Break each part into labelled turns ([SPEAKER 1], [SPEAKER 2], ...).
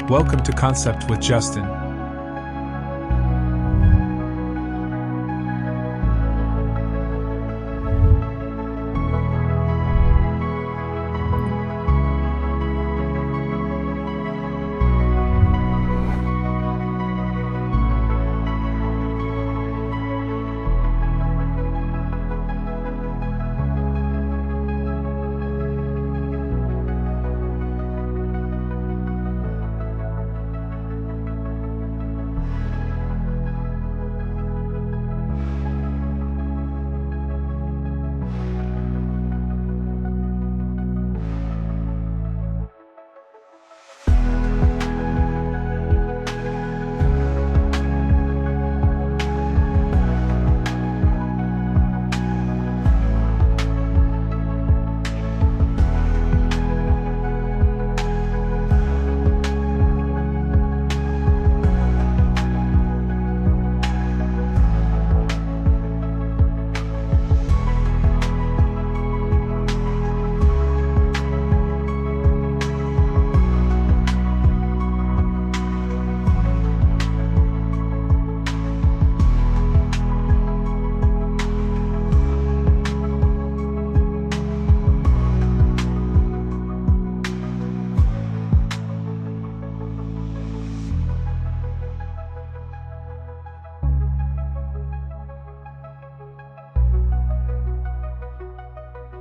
[SPEAKER 1] Welcome to Concept with Justin.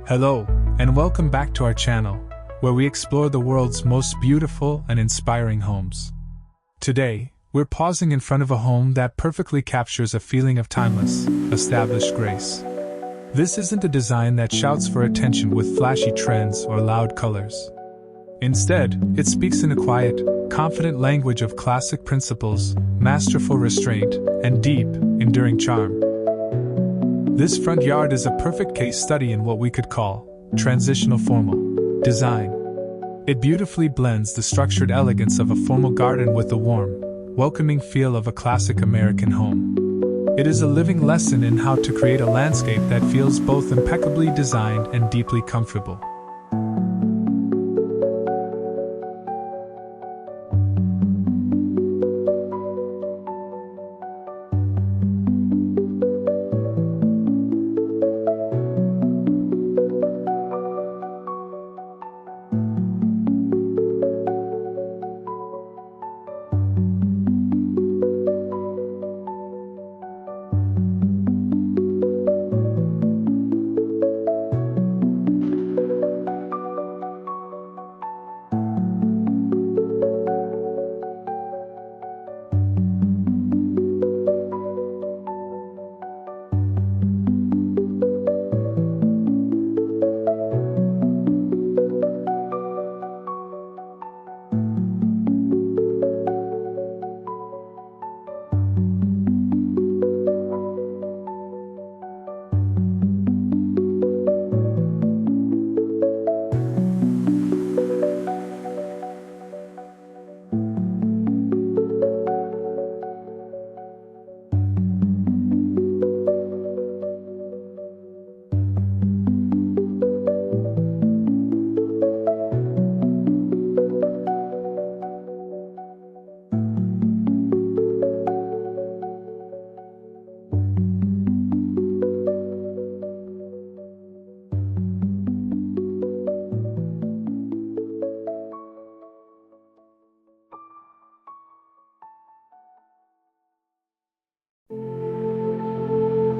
[SPEAKER 1] Hello, and welcome back to our channel, where we explore the world's most beautiful and inspiring homes. Today, we're pausing in front of a home that perfectly captures a feeling of timeless, established grace. This isn't a design that shouts for attention with flashy trends or loud colors. Instead, it speaks in a quiet, confident language of classic principles, masterful restraint, and deep, enduring charm. This front yard is a perfect case study in what we could call transitional formal design. It beautifully blends the structured elegance of a formal garden with the warm, welcoming feel of a classic American home. It is a living lesson in how to create a landscape that feels both impeccably designed and deeply comfortable.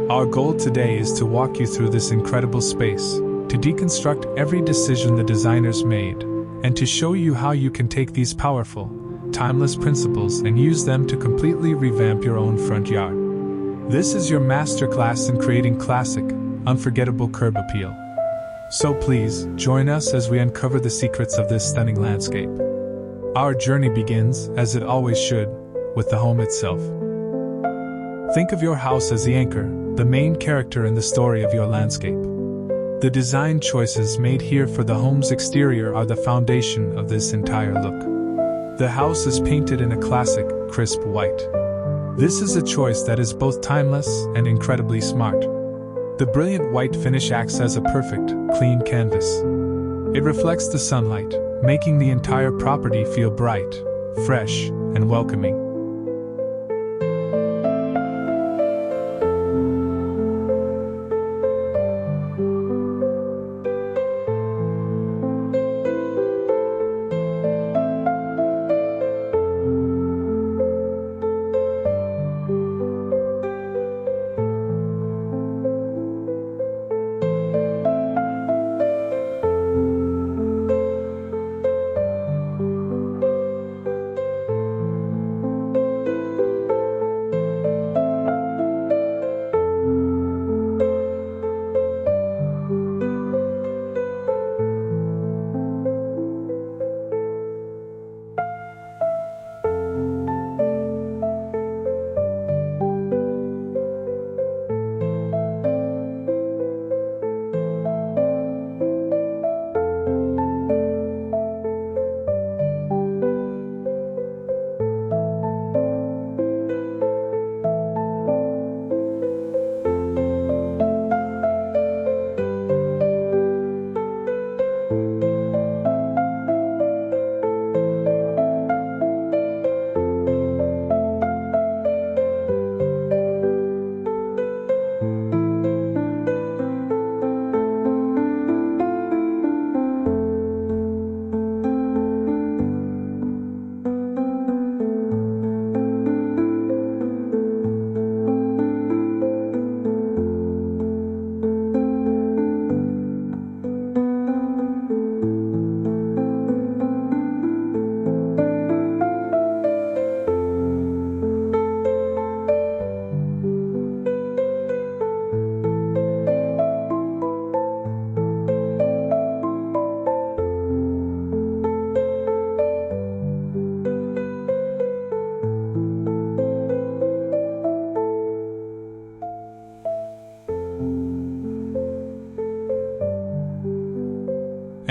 [SPEAKER 1] Our goal today is to walk you through this incredible space, to deconstruct every decision the designers made, and to show you how you can take these powerful, timeless principles and use them to completely revamp your own front yard. This is your masterclass in creating classic, unforgettable curb appeal. So please, join us as we uncover the secrets of this stunning landscape. Our journey begins, as it always should, with the home itself. Think of your house as the anchor, the main character in the story of your landscape. The design choices made here for the home's exterior are the foundation of this entire look. The house is painted in a classic, crisp white. This is a choice that is both timeless and incredibly smart. The brilliant white finish acts as a perfect, clean canvas. It reflects the sunlight, making the entire property feel bright, fresh, and welcoming.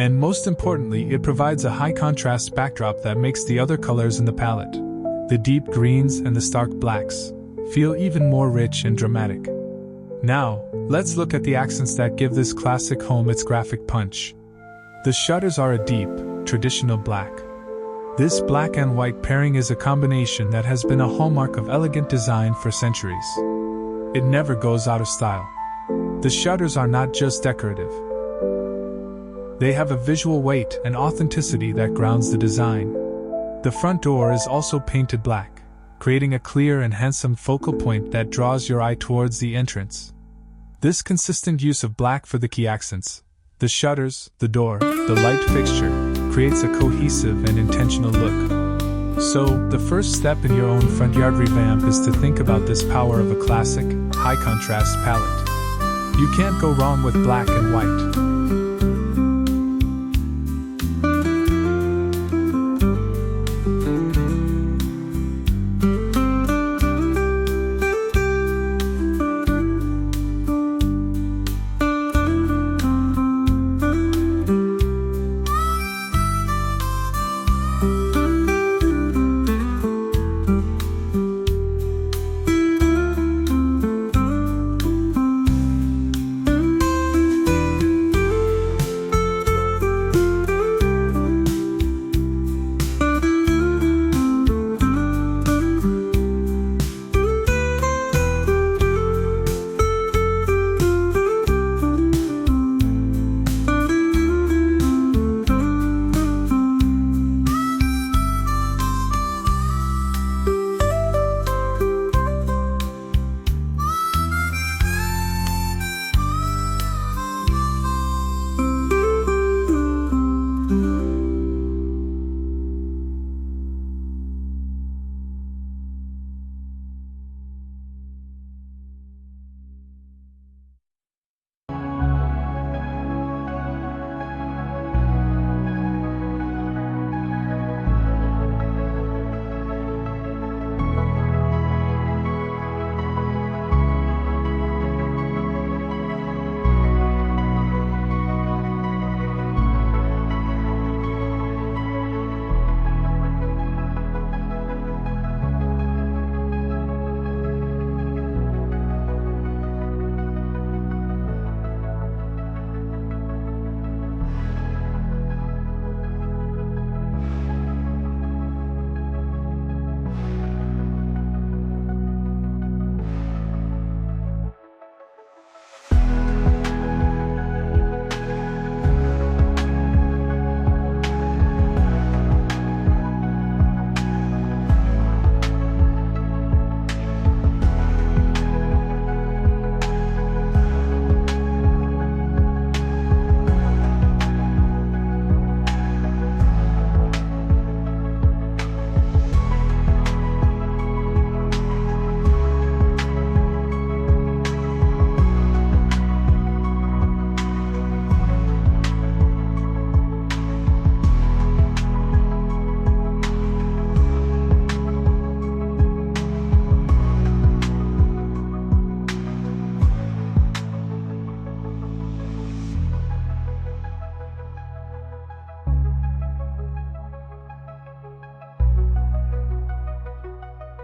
[SPEAKER 1] And most importantly, it provides a high contrast backdrop that makes the other colors in the palette, the deep greens and the stark blacks, feel even more rich and dramatic. Now, let's look at the accents that give this classic home its graphic punch. The shutters are a deep, traditional black. This black and white pairing is a combination that has been a hallmark of elegant design for centuries. It never goes out of style. The shutters are not just decorative. They have a visual weight and authenticity that grounds the design. The front door is also painted black, creating a clear and handsome focal point that draws your eye towards the entrance. This consistent use of black for the key accents, the shutters, the door, the light fixture, creates a cohesive and intentional look. So, the first step in your own front yard revamp is to think about this power of a classic, high-contrast palette. You can't go wrong with black and white.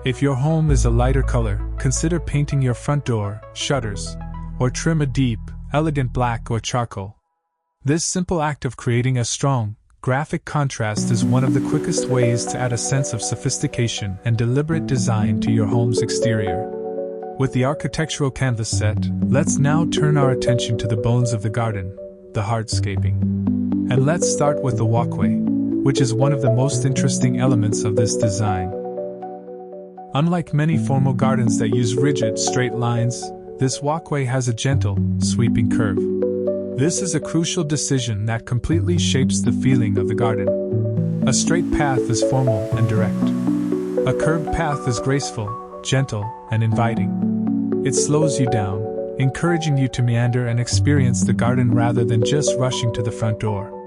[SPEAKER 1] If your home is a lighter color, consider painting your front door, shutters, or trim a deep, elegant black or charcoal. This simple act of creating a strong, graphic contrast is one of the quickest ways to add a sense of sophistication and deliberate design to your home's exterior. With the architectural canvas set, let's now turn our attention to the bones of the garden, the hardscaping. And let's start with the walkway, which is one of the most interesting elements of this design. Unlike many formal gardens that use rigid, straight lines, this walkway has a gentle, sweeping curve. This is a crucial decision that completely shapes the feeling of the garden. A straight path is formal and direct. A curved path is graceful, gentle, and inviting. It slows you down, encouraging you to meander and experience the garden rather than just rushing to the front door.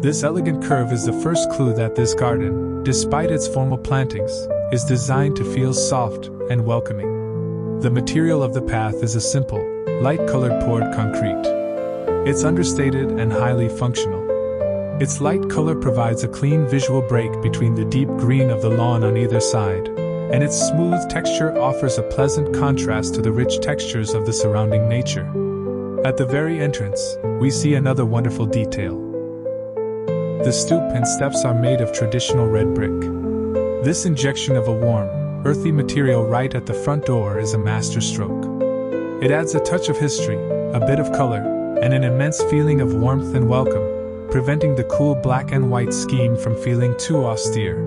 [SPEAKER 1] This elegant curve is the first clue that this garden, despite its formal plantings, is designed to feel soft and welcoming. The material of the path is a simple, light-colored poured concrete. It's understated and highly functional. Its light color provides a clean visual break between the deep green of the lawn on either side, and its smooth texture offers a pleasant contrast to the rich textures of the surrounding nature. At the very entrance, we see another wonderful detail. The stoop and steps are made of traditional red brick. This injection of a warm, earthy material right at the front door is a masterstroke. It adds a touch of history, a bit of color, and an immense feeling of warmth and welcome, preventing the cool black and white scheme from feeling too austere.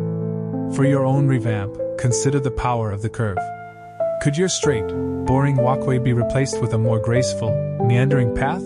[SPEAKER 1] For your own revamp, consider the power of the curve. Could your straight, boring walkway be replaced with a more graceful, meandering path?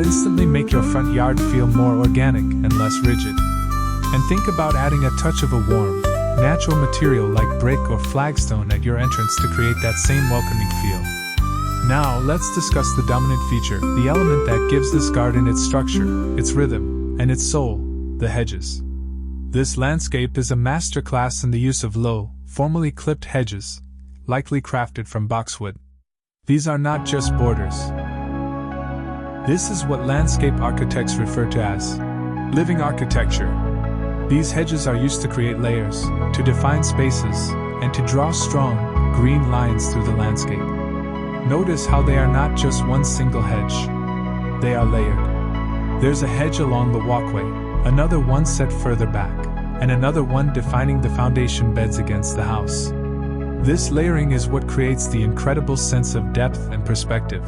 [SPEAKER 1] instantly make your front yard feel more organic and less rigid. And think about adding a touch of a warm, natural material like brick or flagstone at your entrance to create that same welcoming feel. Now, let's discuss the dominant feature, the element that gives this garden its structure, its rhythm, and its soul, the hedges. This landscape is a masterclass in the use of low, formally clipped hedges, likely crafted from boxwood. These are not just borders. This is what landscape architects refer to as living architecture. These hedges are used to create layers, to define spaces, and to draw strong, green lines through the landscape. Notice how they are not just one single hedge. They are layered. There's a hedge along the walkway, another one set further back, and another one defining the foundation beds against the house. This layering is what creates the incredible sense of depth and perspective.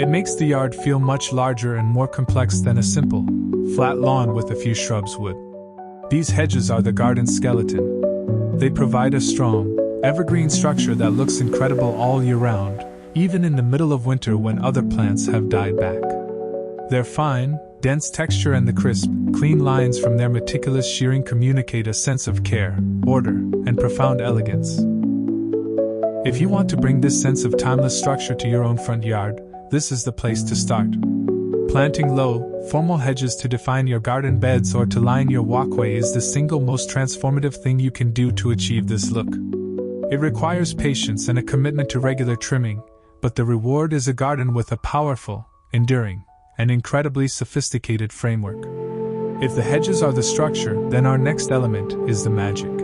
[SPEAKER 1] It makes the yard feel much larger and more complex than a simple, flat lawn with a few shrubs would. These hedges are the garden's skeleton. They provide a strong, evergreen structure that looks incredible all year round, even in the middle of winter when other plants have died back. Their fine, dense texture and the crisp, clean lines from their meticulous shearing communicate a sense of care, order, and profound elegance. If you want to bring this sense of timeless structure to your own front yard, this is the place to start. Planting low, formal hedges to define your garden beds or to line your walkway is the single most transformative thing you can do to achieve this look. It requires patience and a commitment to regular trimming, but the reward is a garden with a powerful, enduring, and incredibly sophisticated framework. If the hedges are the structure, then our next element is the magic.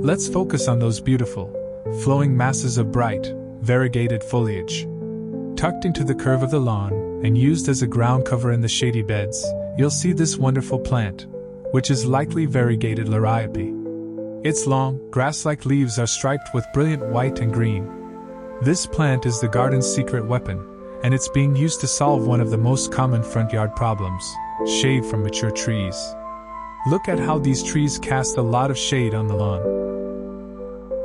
[SPEAKER 1] Let's focus on those beautiful, flowing masses of bright, variegated foliage. Tucked into the curve of the lawn and used as a ground cover in the shady beds, you'll see this wonderful plant, which is likely variegated liriope. Its long, grass-like leaves are striped with brilliant white and green. This plant is the garden's secret weapon, and it's being used to solve one of the most common front yard problems: shade from mature trees. Look at how these trees cast a lot of shade on the lawn.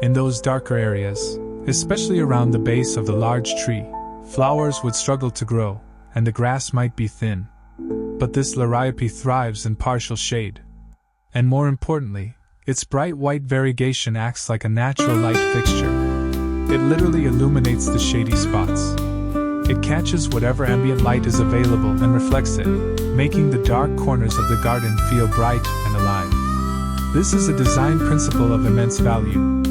[SPEAKER 1] In those darker areas, especially around the base of the large tree, flowers would struggle to grow, and the grass might be thin. But this liriope thrives in partial shade. And more importantly, its bright white variegation acts like a natural light fixture. It literally illuminates the shady spots. It catches whatever ambient light is available and reflects it, making the dark corners of the garden feel bright and alive. This is a design principle of immense value.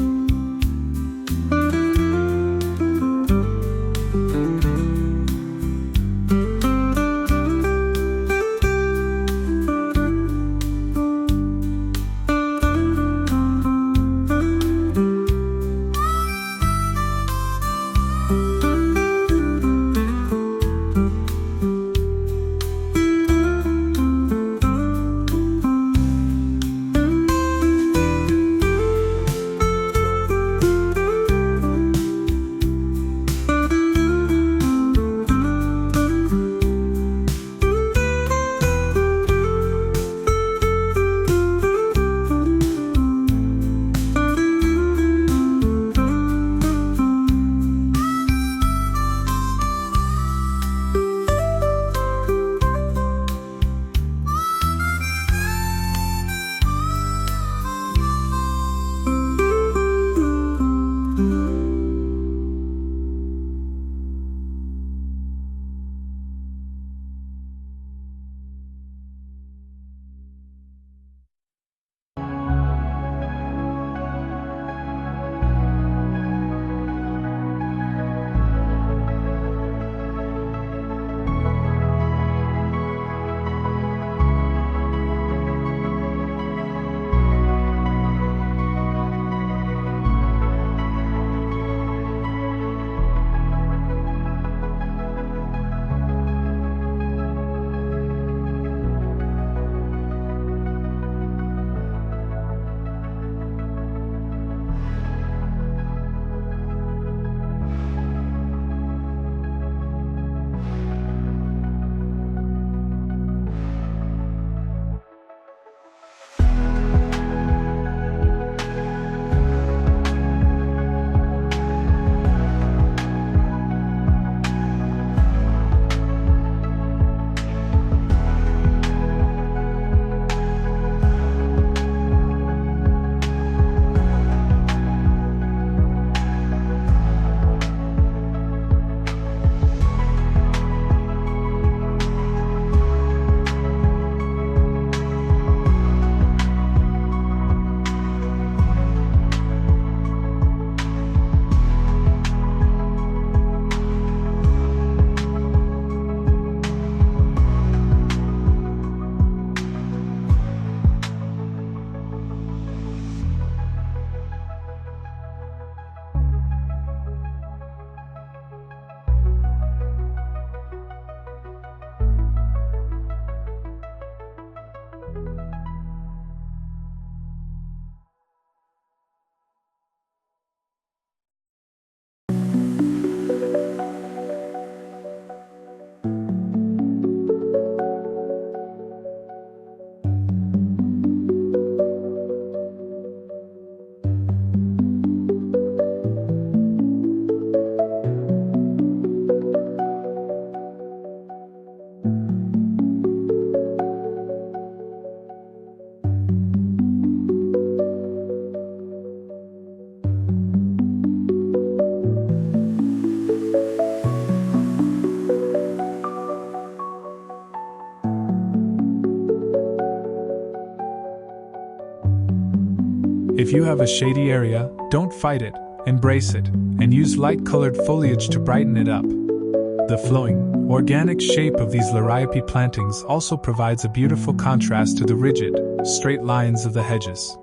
[SPEAKER 1] If you have a shady area, don't fight it, embrace it, and use light-colored foliage to brighten it up. The flowing, organic shape of these liriope plantings also provides a beautiful contrast to the rigid, straight lines of the hedges.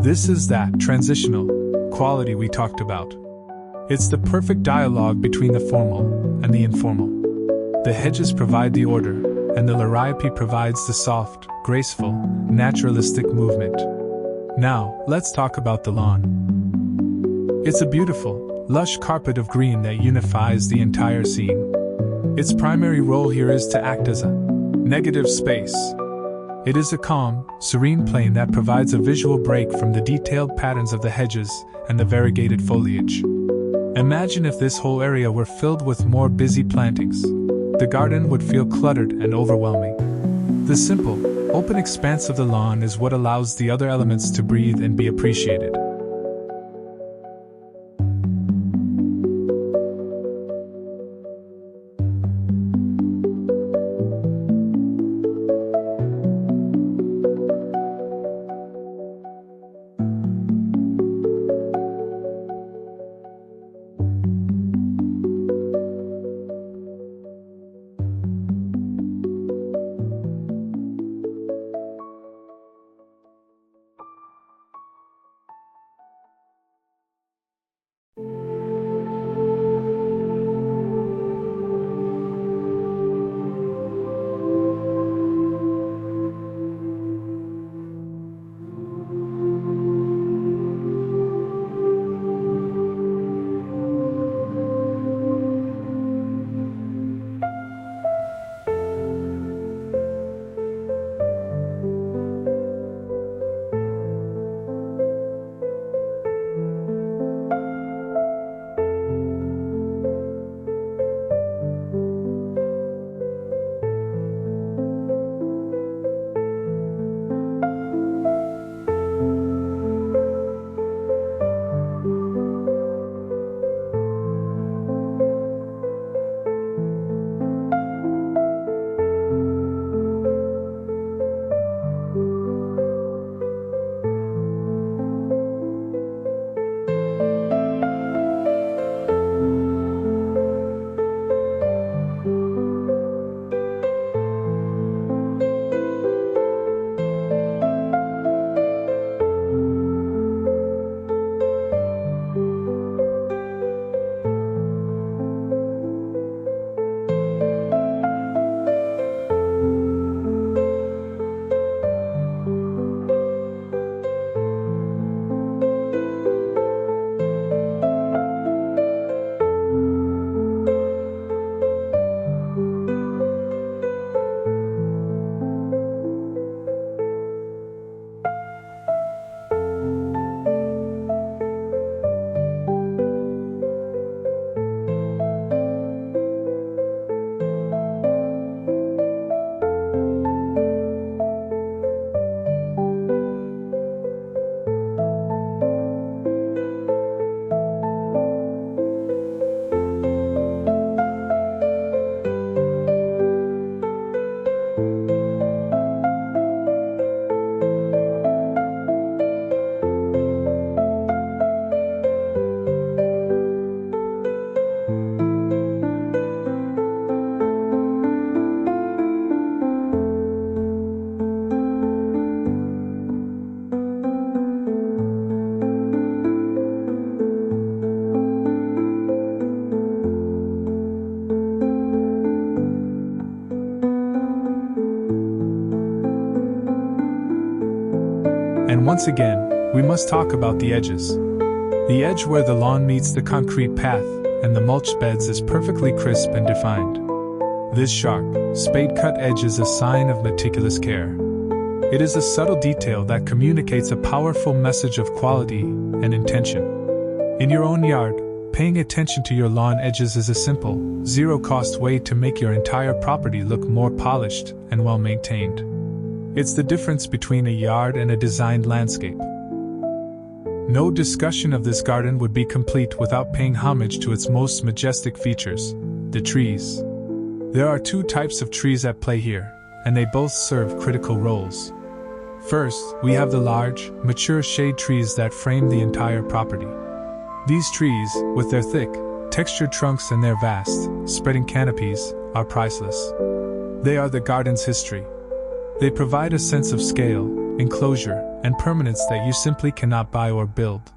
[SPEAKER 1] This is that transitional quality we talked about. It's the perfect dialogue between the formal and the informal. The hedges provide the order, and the liriope provides the soft, graceful, naturalistic movement. Now, let's talk about the lawn. It's a beautiful, lush carpet of green that unifies the entire scene. Its primary role here is to act as a negative space. It is a calm, serene plain that provides a visual break from the detailed patterns of the hedges and the variegated foliage. Imagine if this whole area were filled with more busy plantings. The garden would feel cluttered and overwhelming. The simple, open expanse of the lawn is what allows the other elements to breathe and be appreciated. And once again, we must talk about the edges. The edge where the lawn meets the concrete path and the mulched beds is perfectly crisp and defined. This sharp, spade-cut edge is a sign of meticulous care. It is a subtle detail that communicates a powerful message of quality and intention. In your own yard, paying attention to your lawn edges is a simple, zero-cost way to make your entire property look more polished and well-maintained. It's the difference between a yard and a designed landscape. No discussion of this garden would be complete without paying homage to its most majestic features, the trees. There are two types of trees at play here, and they both serve critical roles. First, we have the large, mature shade trees that frame the entire property. These trees, with their thick, textured trunks and their vast, spreading canopies, are priceless. They are the garden's history. They provide a sense of scale, enclosure, and permanence that you simply cannot buy or build.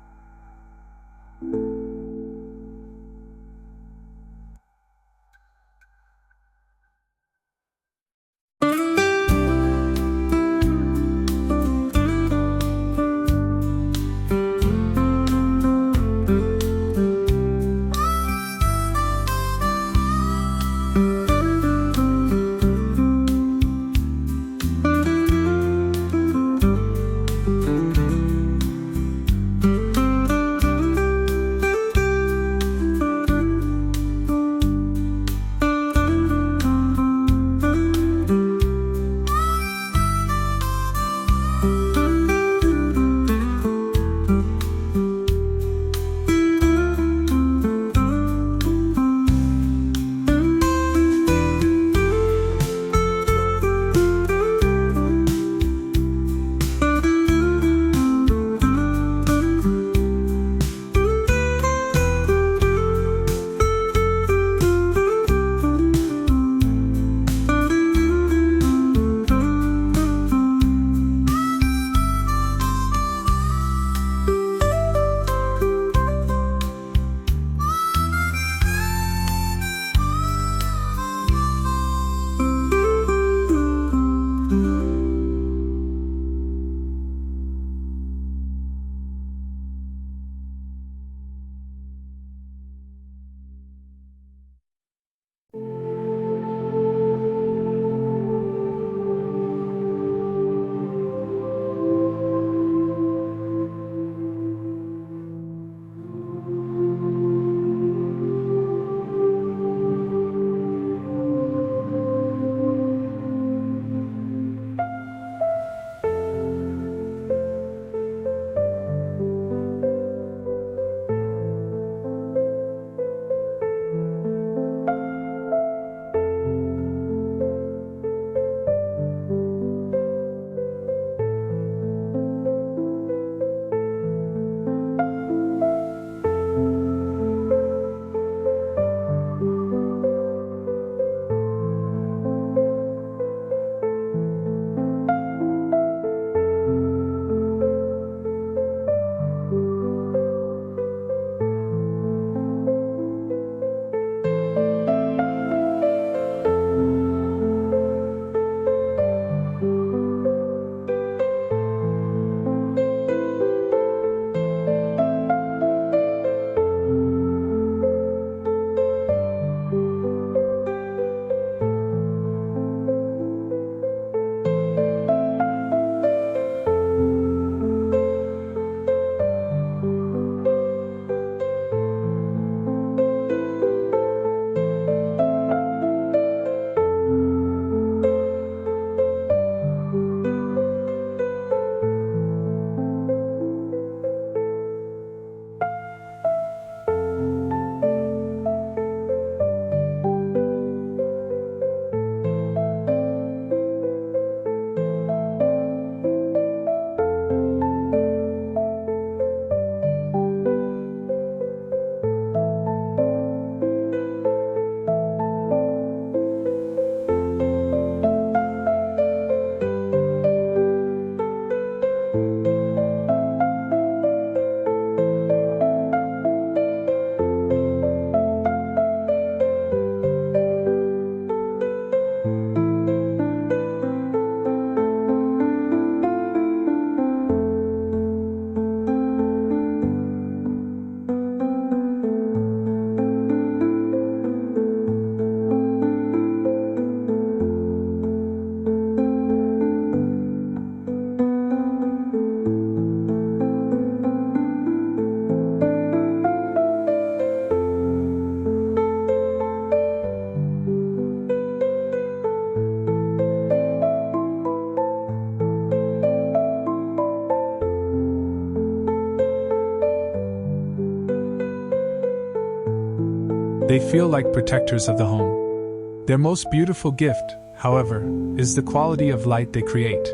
[SPEAKER 1] They feel like protectors of the home. Their most beautiful gift, however, is the quality of light they create.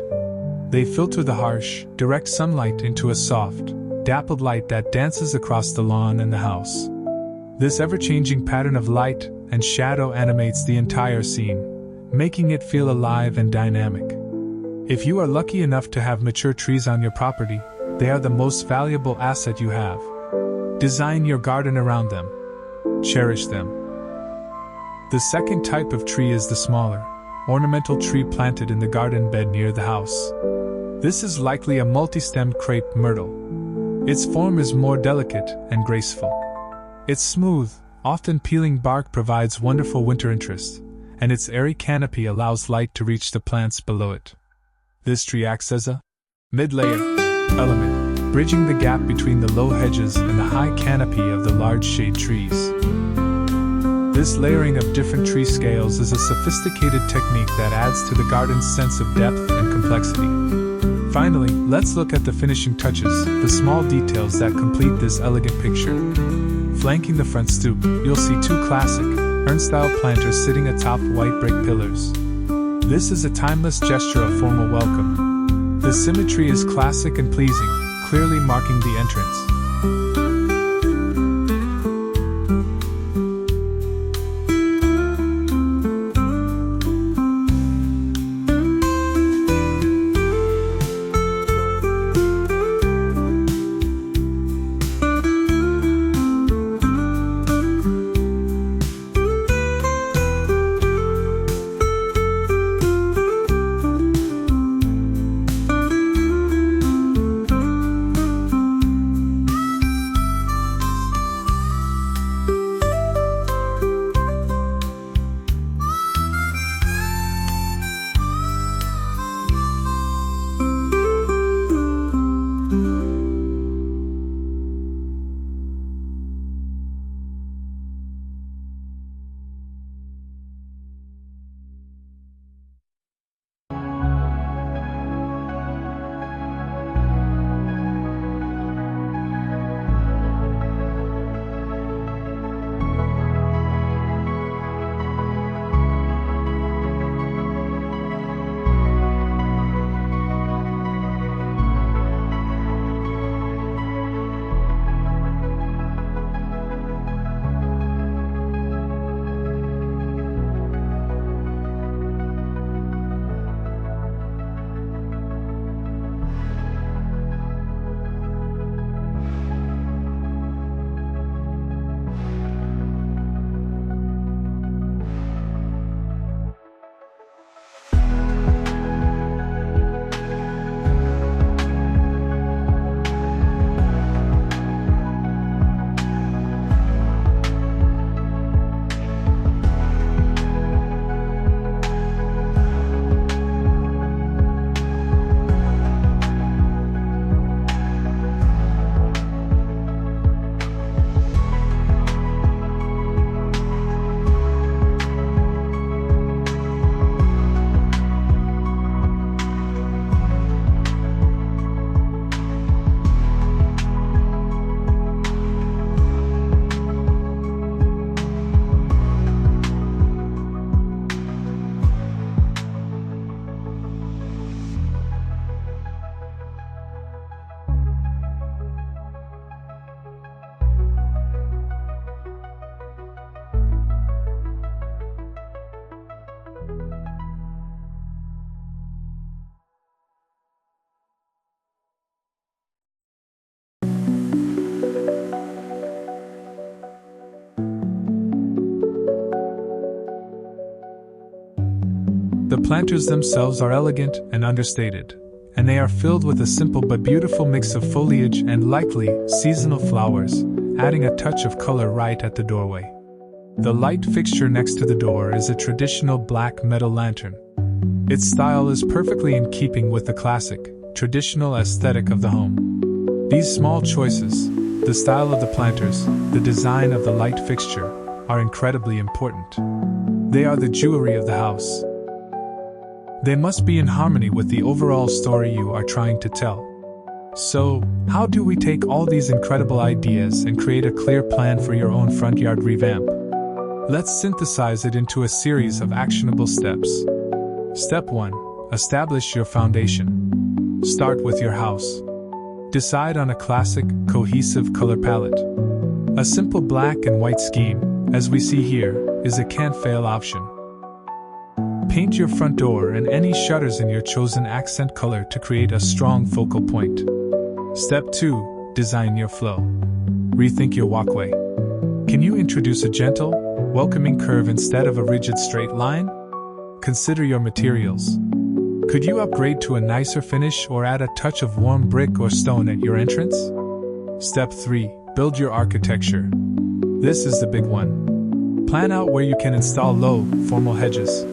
[SPEAKER 1] They filter the harsh, direct sunlight into a soft, dappled light that dances across the lawn and the house. This ever-changing pattern of light and shadow animates the entire scene, making it feel alive and dynamic. If you are lucky enough to have mature trees on your property, they are the most valuable asset you have. Design your garden around them. Cherish them. The second type of tree is the smaller, ornamental tree planted in the garden bed near the house. This is likely a multi-stemmed crepe myrtle. Its form is more delicate and graceful. Its smooth, often peeling bark provides wonderful winter interest, and its airy canopy allows light to reach the plants below it. This tree acts as a mid-layer element, bridging the gap between the low hedges and the high canopy of the large shade trees. This layering of different tree scales is a sophisticated technique that adds to the garden's sense of depth and complexity. Finally, let's look at the finishing touches, the small details that complete this elegant picture. Flanking the front stoop, you'll see two classic, urn-style planters sitting atop white brick pillars. This is a timeless gesture of formal welcome. The symmetry is classic and pleasing, clearly marking the entrance. The planters themselves are elegant and understated, and they are filled with a simple but beautiful mix of foliage and likely seasonal flowers, adding a touch of color right at the doorway. The light fixture next to the door is a traditional black metal lantern. Its style is perfectly in keeping with the classic, traditional aesthetic of the home. These small choices, the style of the planters, the design of the light fixture, are incredibly important. They are the jewelry of the house. They must be in harmony with the overall story you are trying to tell. So, how do we take all these incredible ideas and create a clear plan for your own front yard revamp? Let's synthesize it into a series of actionable steps. Step 1. Establish your foundation. Start with your house. Decide on a classic, cohesive color palette. A simple black and white scheme, as we see here, is a can't-fail option. Paint your front door and any shutters in your chosen accent color to create a strong focal point. Step 2. Design your flow. Rethink your walkway. Can you introduce a gentle, welcoming curve instead of a rigid straight line? Consider your materials. Could you upgrade to a nicer finish or add a touch of warm brick or stone at your entrance? Step 3. Build your architecture. This is the big one. Plan out where you can install low, formal hedges.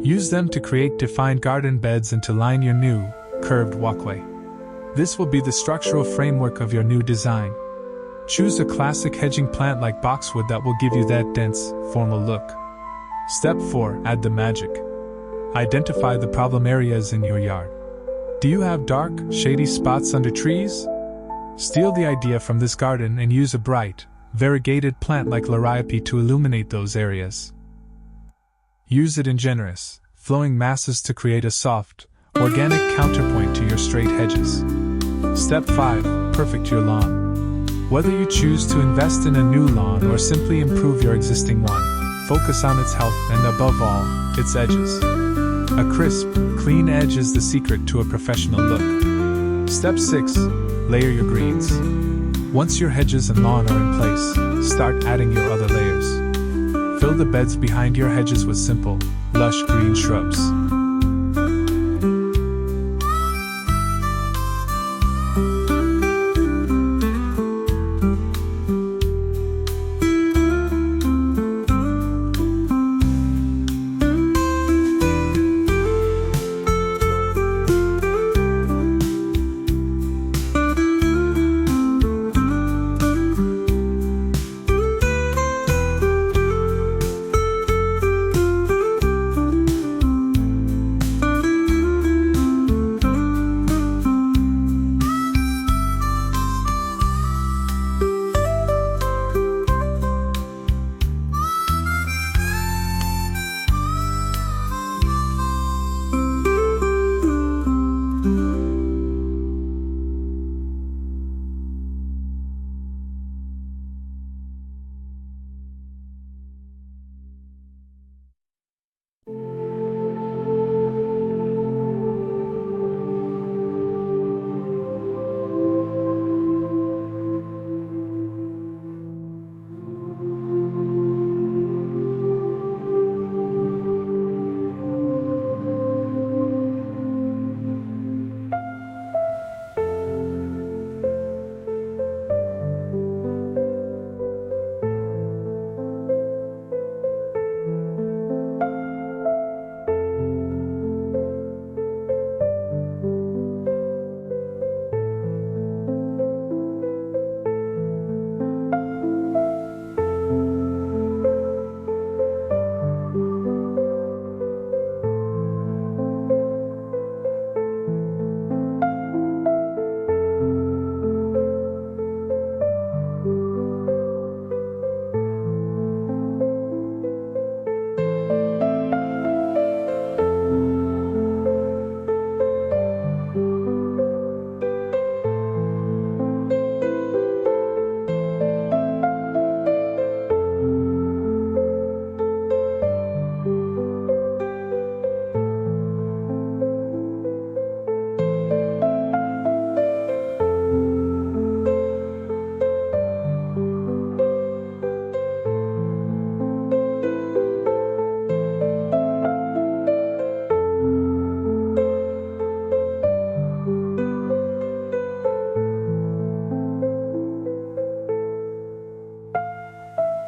[SPEAKER 1] Use them to create defined garden beds and to line your new, curved walkway. This will be the structural framework of your new design. Choose a classic hedging plant like boxwood that will give you that dense, formal look. Step 4. Add the magic. Identify the problem areas in your yard. Do you have dark, shady spots under trees? Steal the idea from this garden and use a bright, variegated plant like liriope to illuminate those areas. Use it in generous, flowing masses to create a soft, organic counterpoint to your straight hedges. Step 5. Perfect your lawn. Whether you choose to invest in a new lawn or simply improve your existing one, focus on its health and, above all, its edges. A crisp, clean edge is the secret to a professional look. Step 6. Layer your greens. Once your hedges and lawn are in place, start adding your other layers. Fill the beds behind your hedges with simple, lush green shrubs.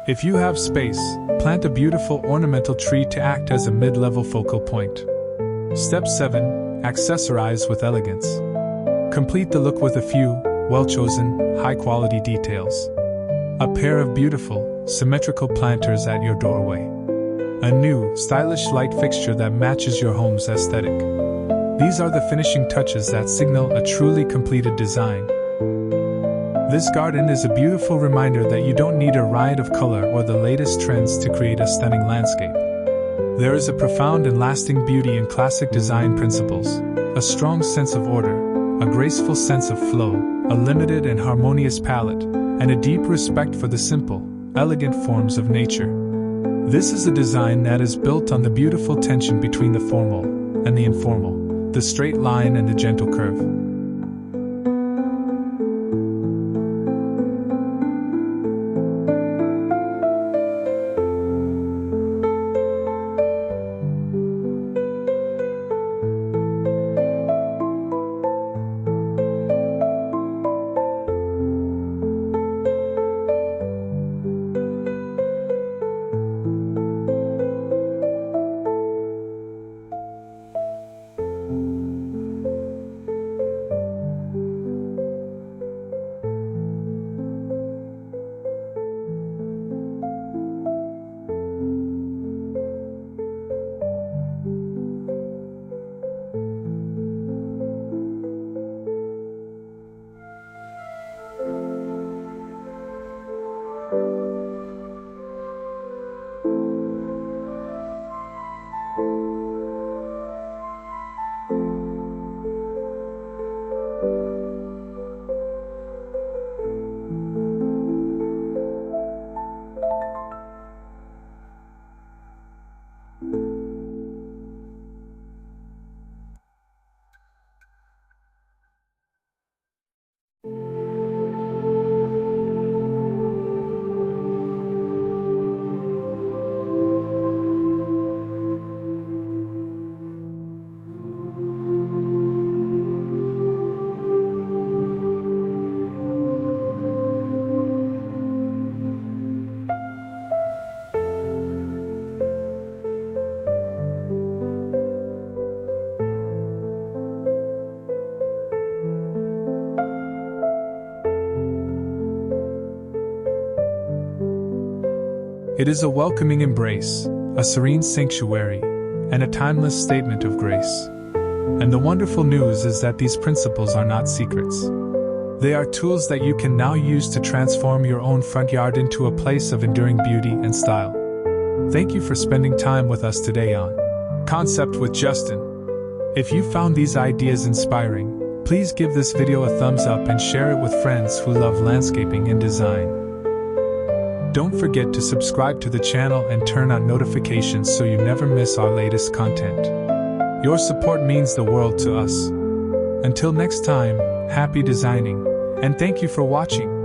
[SPEAKER 1] If you have space, plant a beautiful ornamental tree to act as a mid-level focal point. Step 7. Accessorize with elegance. Complete the look with a few, well-chosen, high-quality details. A pair of beautiful, symmetrical planters at your doorway. A new, stylish light fixture that matches your home's aesthetic. These are the finishing touches that signal a truly completed design. This garden is a beautiful reminder that you don't need a riot of color or the latest trends to create a stunning landscape. There is a profound and lasting beauty in classic design principles, a strong sense of order, a graceful sense of flow, a limited and harmonious palette, and a deep respect for the simple, elegant forms of nature. This is a design that is built on the beautiful tension between the formal and the informal, the straight line and the gentle curve. It is a welcoming embrace, a serene sanctuary, and a timeless statement of grace. And the wonderful news is that these principles are not secrets. They are tools that you can now use to transform your own front yard into a place of enduring beauty and style. Thank you for spending time with us today on Concept with Justin. If you found these ideas inspiring, please give this video a thumbs up and share it with friends who love landscaping and design. Don't forget to subscribe to the channel and turn on notifications so you never miss our latest content. Your support means the world to us. Until next time, happy designing, and thank you for watching.